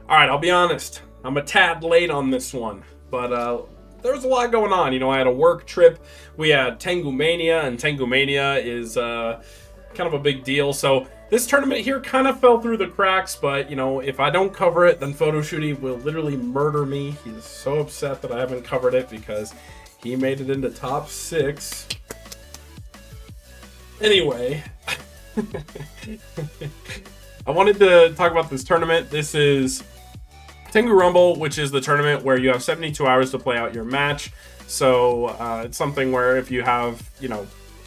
All right, I'll be honest. I'm a tad late on this one, but there was a lot going on. I had a work trip. We had Tengu Mania, and Tengu Mania is kind of a big deal. So this tournament here kind of fell through the cracks, but if I don't cover it, then Photoshooty will literally murder me. He's so upset that I haven't covered it because he made it into top 6. Anyway, I wanted to talk about this tournament. This is Tengu Rumble, which is the tournament where you have 72 hours to play out your match. So it's something where if you have,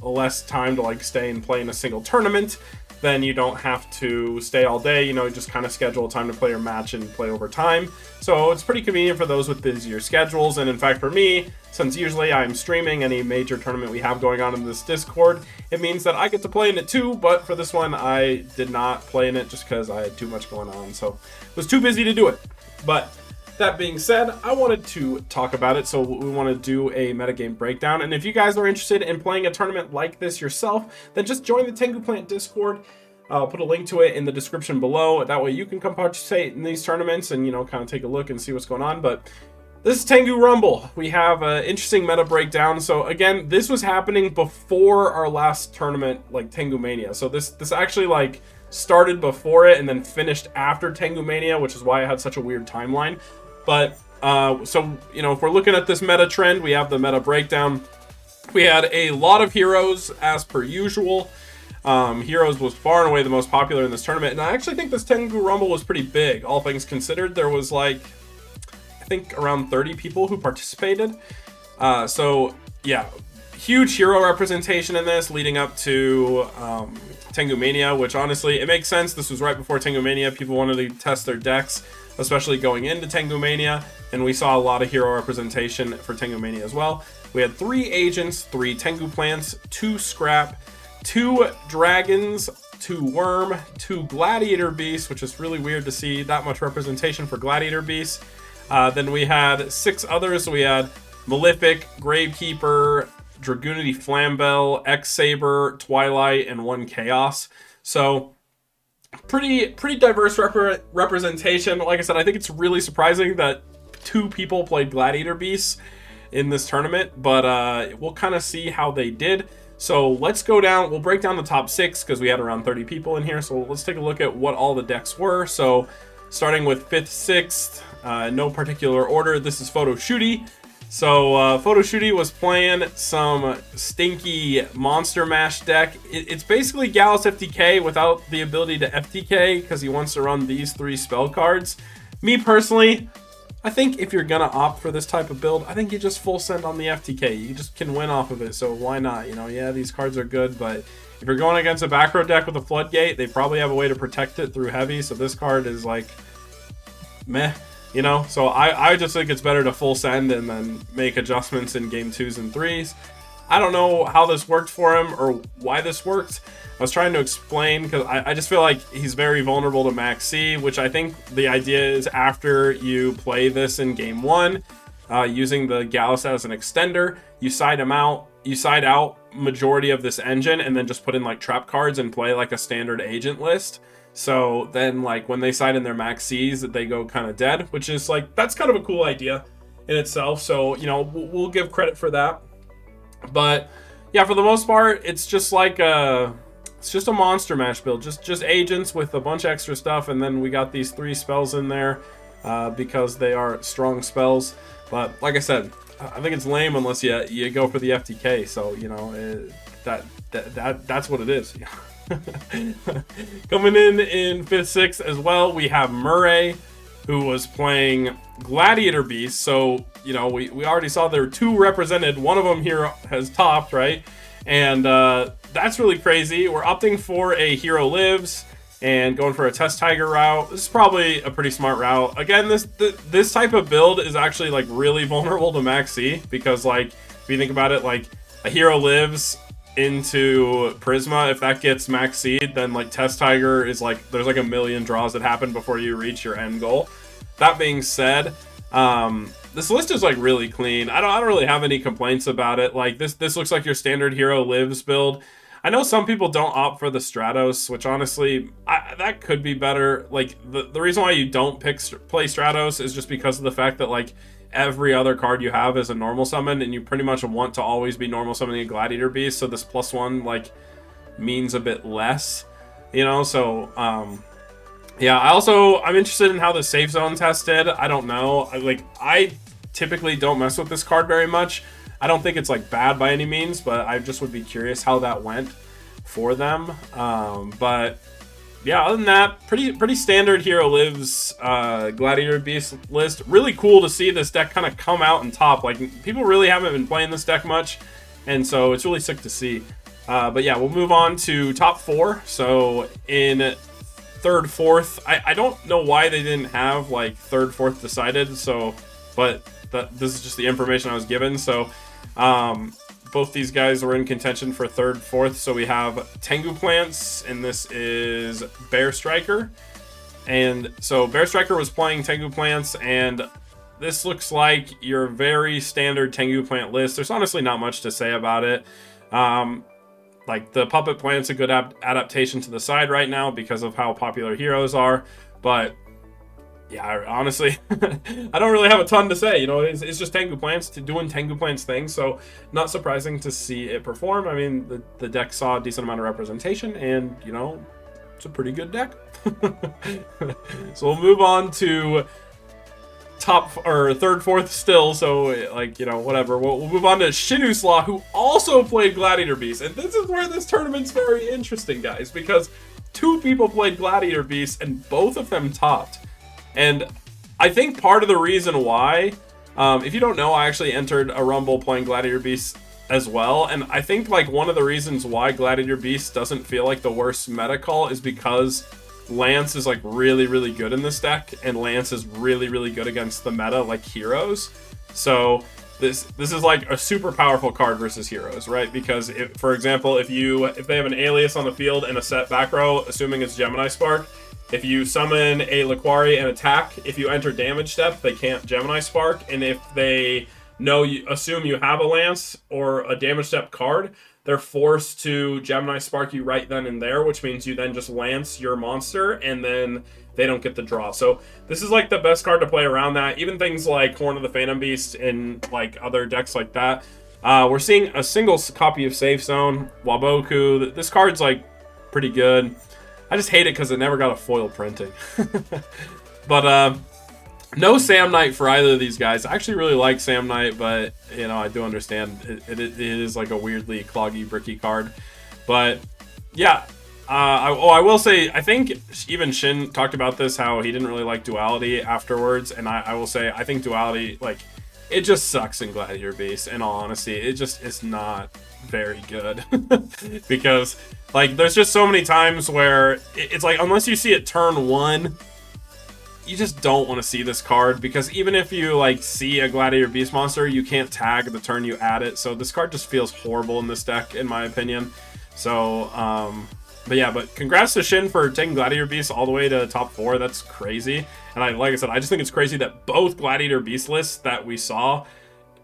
less time to stay and play in a single tournament, then you don't have to stay all day. You just kind of schedule time to play your match and play over time. So it's pretty convenient for those with busier schedules. And in fact, for me, since usually I'm streaming any major tournament we have going on in this Discord, it means that I get to play in it too. But for this one, I did not play in it just because I had too much going on. So was too busy to do it. But that being said, I wanted to talk about it, so we want to do a metagame breakdown. And if you guys are interested in playing a tournament like this yourself, then just join the Tengu Plant Discord. I'll put a link to it in the description below. That way you can come participate in these tournaments and, kind of take a look and see what's going on. But this is Tengu Rumble. We have an interesting meta breakdown. So again, this was happening before our last tournament, Tengu Mania. So this actually started before it and then finished after Tengu Mania, which is why I had such a weird timeline. But so if we're looking at this meta trend, we have the meta breakdown. We had a lot of heroes as per usual. Heroes was far and away the most popular in this tournament, and I actually think this Tengu Rumble was pretty big, all things considered. There was I think around 30 people who participated. So yeah, huge hero representation in this leading up to Tengu Mania, which honestly, it makes sense. This was right before Tengu Mania. People wanted to test their decks, especially going into Tengu Mania, and we saw a lot of hero representation for Tengu Mania as well. We had 3 agents, 3 Tengu plants, 2 scrap, 2 dragons, 2 worm, 2 gladiator beasts, which is really weird to see that much representation for gladiator beasts. Then we had 6 others. We had Malefic, Gravekeeper, Dragoonity Flambell, X-Saber, Twilight, and 1 Chaos. So pretty diverse representation. Like I said, I think it's really surprising that 2 people played Gladiator Beasts in this tournament, but we'll kind of see how they did. So let's go down. We'll break down the top 6 because we had around 30 people in here. So let's take a look at what all the decks were. So starting with 5th, 6th, no particular order. This is Photoshooty. So Photoshooty was playing some stinky Monster Mash deck. It's basically Gallus FTK without the ability to FTK because he wants to run these 3 spell cards. Me personally, I think if you're gonna opt for this type of build, I think you just full send on the FTK. You just can win off of it, so why not? Yeah, these cards are good, but if you're going against a back row deck with a Floodgate, they probably have a way to protect it through heavy, so this card is meh. So I just think it's better to full send and then make adjustments in game 2s and 3s. I don't know how this worked for him or why this worked. I was trying to explain because I just feel like he's very vulnerable to Max C, which I think the idea is after you play this in game 1, using the Gallus as an extender, you side him out. You side out majority of this engine and then just put in trap cards and play a standard agent list. So then when they side in their Max Cs, they go kind of dead, which is that's kind of a cool idea in itself. So, we'll give credit for that. But yeah, for the most part, it's just it's just a Monster Mash build, just agents with a bunch of extra stuff. And then we got these 3 spells in there because they are strong spells. But like I said, I think it's lame unless you go for the FTK. So, that's what it is. Coming in 5th, 6th as well, we have Murray, who was playing Gladiator Beast. So, we already saw there were 2 represented. One of them here has topped, right? And that's really crazy. We're opting for a Hero Lives and going for a Test Tiger route. This is probably a pretty smart route. Again, this type of build is actually really vulnerable to Max C because if you think about it, a Hero Lives into Prisma, if that gets Max Seed, then Test Tiger is there's a million draws that happen before you reach your end goal. That being said, this list is really clean. I don't really have any complaints about it. This looks like your standard Hero Lives build. I know some people don't opt for the Stratos, which honestly, that could be better. Like, the reason why you don't play Stratos is just because of the fact that, like, every other card you have is a normal summon, and you pretty much want to always be normal summoning a Gladiator Beast, so this +1, like, means a bit less, you know? So, yeah, I'm interested in how the safe zone tested. I don't know. I typically don't mess with this card very much. I don't think it's like bad by any means, but I just would be curious how that went for them. But yeah, other than that, pretty standard Hero Lives Gladiator Beast list. Really cool to see this deck kind of come out and top. Like, people really haven't been playing this deck much, and so it's really sick to see. But yeah, we'll move on to top 4. So in third, fourth, I don't know why they didn't have like third, fourth decided. So, but this is just the information I was given. So both these guys were in contention for third, fourth. So we have Tengu Plants, and this is Bear Striker. And so Bear Striker was playing Tengu Plants, and this looks like your very standard Tengu Plant list. There's honestly not much to say about it. Like, the Puppet Plant's a good adaptation to the side right now because of how popular heroes are. But yeah, honestly, I don't really have a ton to say. You know, it's just Tengu Plants doing Tengu Plants things, so not surprising to see it perform. I mean, the deck saw a decent amount of representation, and, you know, it's a pretty good deck. So we'll move on to top, or third, fourth still, so, like, you know, whatever. We'll move on to Shinusla, who also played Gladiator Beast. And this is where this tournament's very interesting, guys, because 2 people played Gladiator Beast, and both of them topped. And I think part of the reason why, if you don't know, I actually entered a Rumble playing Gladiator Beast as well, and I think, like, one of the reasons why Gladiator Beast doesn't feel like the worst meta call is because Lance is, like, really, really good in this deck, and Lance is really, really good against the meta, like, heroes. So this is, like, a super powerful card versus heroes, right? Because, for example, if they have an Alias on the field and a set back row, assuming it's Gemini Spark, if you summon a Laquari and attack, if you enter damage step, they can't Gemini Spark, and if they assume you have a Lance or a damage step card, they're forced to Gemini Spark you right then and there, which means you then just Lance your monster, and then they don't get the draw. So this is, like, the best card to play around that. Even things like Horn of the Phantom Beast and, like, other decks like that. We're seeing a single copy of Safe Zone, Waboku. This card's, like, pretty good. I just hate it because it never got a foil printing. But no Sam Knight for either of these guys. I actually really like Sam Knight, but, you know, I do understand it is like a weirdly cloggy, bricky card. But yeah, I will say, I think even Shin talked about this, how he didn't really like Duality afterwards, and I will say, I think Duality, like, it just sucks in Gladiator Beast, in all honesty. It just is not very good. Because, like, there's just so many times where it's like, unless you see it turn 1, you just don't want to see this card, because even if you, like, see a Gladiator Beast monster, you can't tag the turn you add it. So this card just feels horrible in this deck, in my opinion. So, but yeah, but congrats to Shin for taking Gladiator Beast all the way to top 4. That's crazy. And like I said, I just think it's crazy that both Gladiator Beast lists that we saw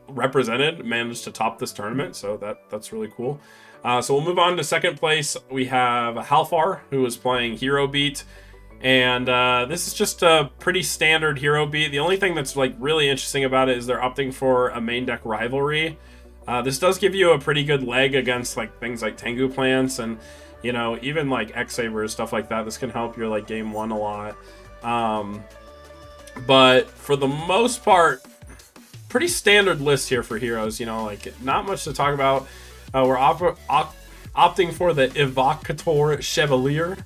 represented managed to top this tournament. So that's really cool. So we'll move on to second place. We have Halfar, who is playing Hero Beat. And this is just a pretty standard Hero Beat. The only thing that's, like, really interesting about it is they're opting for a main deck rivalry. This does give you a pretty good leg against, like, things like Tengu Plants and, you know, even, like, X-Sabers, stuff like that. This can help your, like, game 1 a lot. But for the most part, pretty standard list here for heroes. You know, like, not much to talk about. We're opting for the Evocator Chevalier,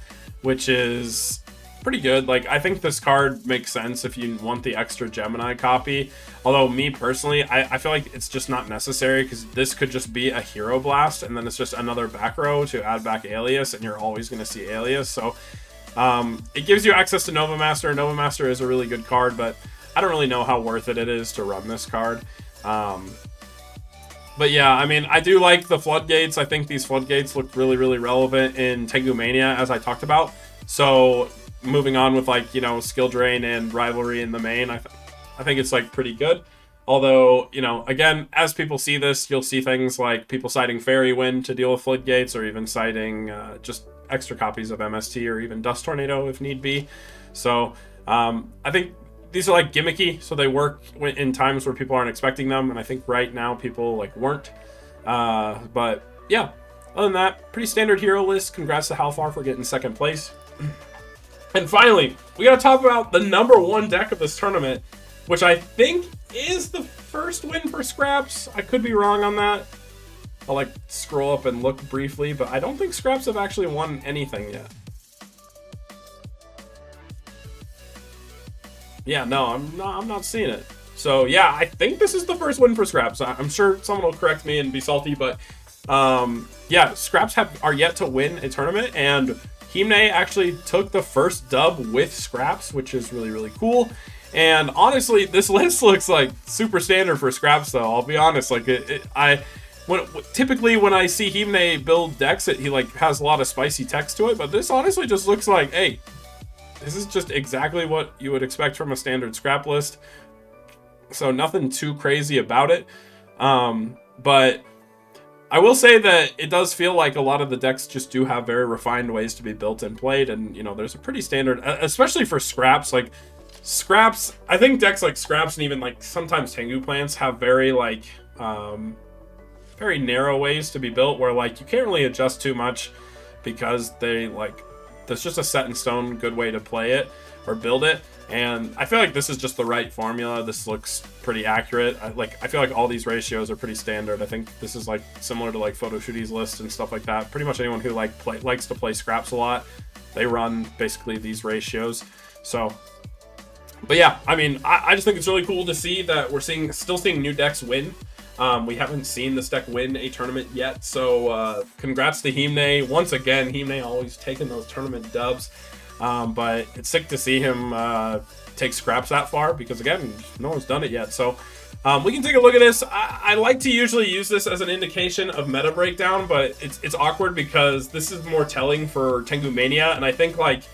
which is pretty good. Like, I think this card makes sense if you want the extra Gemini copy. Although, me personally, I feel like it's just not necessary, because this could just be a Hero Blast, and then it's just another back row to add back Alias, and you're always going to see Alias. So it gives you access to Nova Master. Nova Master is a really good card, but I don't really know how worth it is to run this card. But yeah, I mean, I do like the Floodgates. I think these Floodgates look really, really relevant in Tengu Mania, as I talked about. So moving on with, like, you know, Skill Drain and Rivalry in the main, I think it's, like, pretty good. Although, you know, again, as people see this, you'll see things like people citing Fairy Wind to deal with Floodgates, or even citing just extra copies of MST or even Dust Tornado if need be. So I think these are like gimmicky, so they work in times where people aren't expecting them, and I think right now people like weren't. But yeah, other than that, pretty standard hero list. Congrats to Halfar for getting second place. And finally, we gotta talk about the #1 deck of this tournament, which I think is the first win for Scraps. I could be wrong on that. I'll like scroll up and look briefly, but I don't think Scraps have actually won anything yet. Yeah, no, I'm not seeing it. So yeah, I think this is the first win for Scraps. I'm sure someone will correct me and be salty, but yeah, Scraps are yet to win a tournament, and Himne actually took the first dub with Scraps, which is really, really cool. And honestly, this list looks like super standard for Scraps, though. I'll be honest, like typically when I see Himne build decks, he like has a lot of spicy text to it, but this honestly just looks like, hey, this is just exactly what you would expect from a standard Scrap list. So nothing too crazy about it. But I will say that it does feel like a lot of the decks just do have very refined ways to be built and played, and you know, there's a pretty standard, especially for Scraps. Like Scraps, I think decks like Scraps and even like sometimes Tengu plants have very like very narrow ways to be built, where like you can't really adjust too much because they like there's just a set in stone good way to play it or build it. And I feel like this is just the right formula. This looks pretty accurate. I feel like all these ratios are pretty standard. I think this is like similar to like Photoshooty's list and stuff like that. Pretty much anyone who likes to play Scraps a lot, they run basically these ratios. So, but yeah, I mean, I just think it's really cool to see that we're still seeing new decks win. We haven't seen this deck win a tournament yet, so congrats to Himne. Once again, Himne always taking those tournament dubs. But it's sick to see him take Scraps that far, because again, no one's done it yet. So we can take a look at this. I like to usually use this as an indication of meta breakdown, but it's awkward because this is more telling for Tengu Mania, and I think like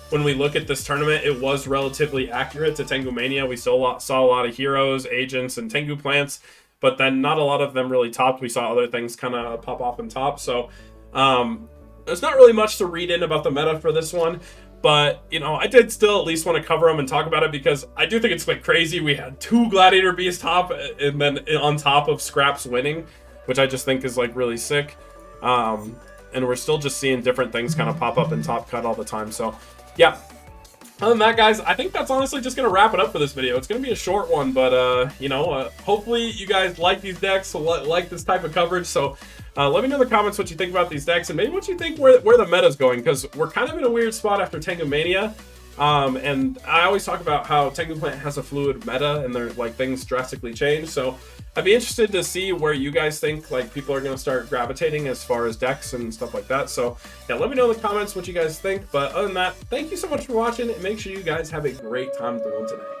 when we look at this tournament, it was relatively accurate to Tengu Mania. We still saw a lot of heroes, agents, and Tengu plants, but then not a lot of them really topped. We saw other things kind of pop off and top. So there's not really much to read in about the meta for this one. But, you know, I did still at least want to cover them and talk about it, because I do think it's like crazy. We had 2 Gladiator Beast top, and then on top of Scraps winning, which I just think is like really sick. And we're still just seeing different things kind of pop up in Top Cut all the time. So, yeah. Other than that, guys, I think that's honestly just going to wrap it up for this video. It's going to be a short one, but, you know, hopefully you guys like these decks, like this type of coverage. So, let me know in the comments what you think about these decks, and maybe what you think where the meta's going, because we're kind of in a weird spot after Tengu Mania. And I always talk about how Tengu Plant has a fluid meta, and they're like things drastically change. So I'd be interested to see where you guys think like people are going to start gravitating as far as decks and stuff like that. So yeah, let me know in the comments what you guys think. But other than that, thank you so much for watching, and make sure you guys have a great time doing today.